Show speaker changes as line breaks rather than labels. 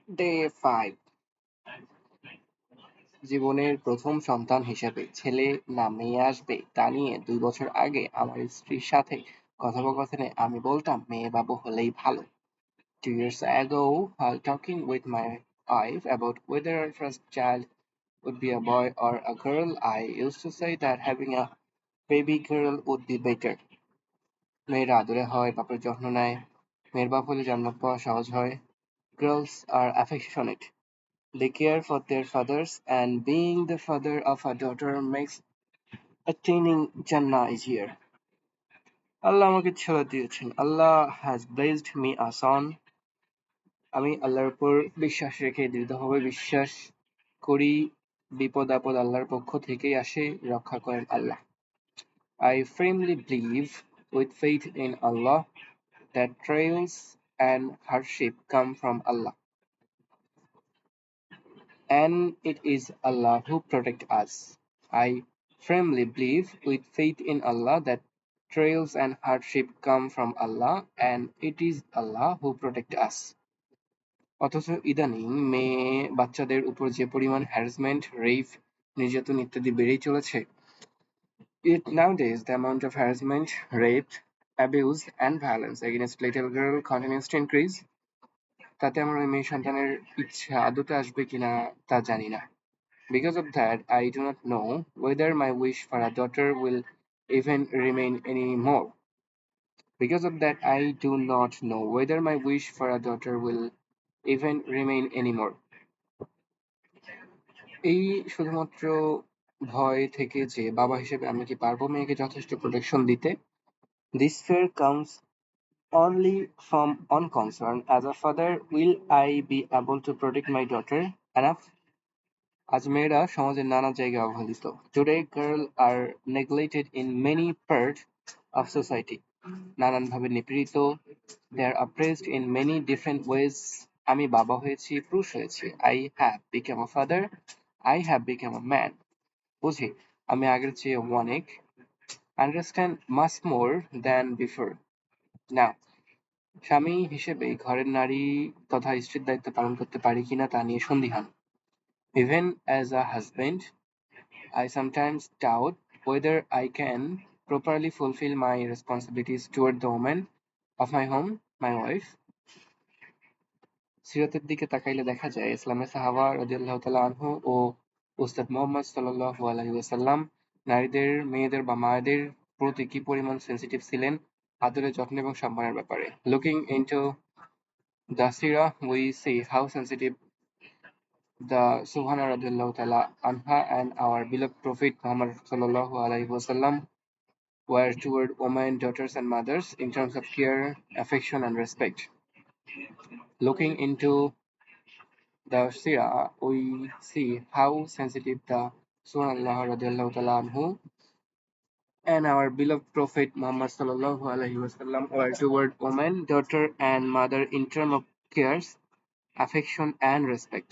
Day 5। জীবনের প্রথম সন্তান হিসেবে ছেলে না মেয়ে আসবে তা নিয়ে ২ বছর আগে আমার স্ত্রীর সাথে কথোপকথনে আমি বলতাম মেয়ে বাবু হলেই ভালো। 2 years ago, while talking with my wife about whether our first child would be a boy or a girl, I used to say that having a baby girl would be better. মেয়েরা আদরে হয়, বাপের যত্ন নেয়। মেয়ের বাপ হলে জান্নাত পাওয়া সহজ হয়। Girls are affectionate. They care for their fathers, and being the father of a daughter makes attaining Jannah easier. আল্লাহ আমাকে ছেলে দিয়েছেন। আল্লাহ has blessed me a son. আমি আল্লাহর উপর বিশ্বাস রেখে দৃঢ়ভাবে বিশ্বাস করি বিপদ আপদ আল্লাহর পক্ষ থেকেই আসে, রক্ষা করেন আল্লাহ। I firmly believe with faith in Allah that trials and hardship come from Allah, and it is Allah who protects us. I firmly believe with faith in Allah that trials and hardship come from Allah, and it is Allah who protects us. অথচ ইদানিং মেয়ে বাচ্চাদের উপর যে পরিমাণ harassment, rape, নির্যাতন ইত্যাদি বেড়েই চলেছে, nowadays the amount of harassment, rape, abuse and violence against little girl continues to increase. তাতে আমার ওই মেয়ে সন্তানের ইচ্ছা আদতে আসবে কিনা তা জানি না। Because of that, I do not know whether my wish for a daughter will even remain anymore. Because of that, I do not know whether my wish for a daughter will even remain anymore. এই শুধুমাত্র ভয় থেকে যে বাবা হিসেবে আমি কি পারবো মেয়েকে যথেষ্ট প্রোটেকশন দিতে? This fear comes only from one concern. As a father, will I be able to protect my daughter enough? আজ মেয়েরা সমাজের নানা জায়গায় অবহেলিত। Today girls are neglected in many parts of society. নানানভাবে নিপীড়িত। They are oppressed in many different ways. আমি বাবা হয়েছি, পুরুষ হয়েছি। I have become a father. I have become a man. বুঝি, আমি আগের চেয়ে অনেক understand much more than before. Now, স্বামী হিসেবে ঘরের নারী তথা স্ত্রীর দায়িত্ব পালন করতে পারি কিনা তা নিয়ে সন্দিহান। Even as a husband, I sometimes doubt whether I can properly fulfill my responsibilities toward the woman of my home, my wife. সিরাতের দিকে তাকাইলে দেখা যায় ইসলামের সাহাবা রাদিয়াল্লাহু তাআলা আনহু ও উস্তাদ মুহাম্মদ সাল্লাল্লাহু আলাইহি ওয়াসাল্লাম নারীদের, মেয়েদের বা মায়েদের প্রতি কি পরিমাণ সেনসিটিভ ছিলেন আদরের, যত্ন এবং সম্মানের ব্যাপারে। Looking into the seerah, we see how sensitive the Suhana radiallahu ta'ala anha and our beloved Prophet Muhammad sallallahu alaihi wasallam were toward women, daughters, and mothers in terms of care, affection, and respect. Looking into the Sirah, we see how sensitive the Sunnah radiallahu ta'ala anhu and our beloved Prophet Muhammad sallallahu alaihi wasallam were toward woman, daughter, and mother in terms of cares, affection, and respect.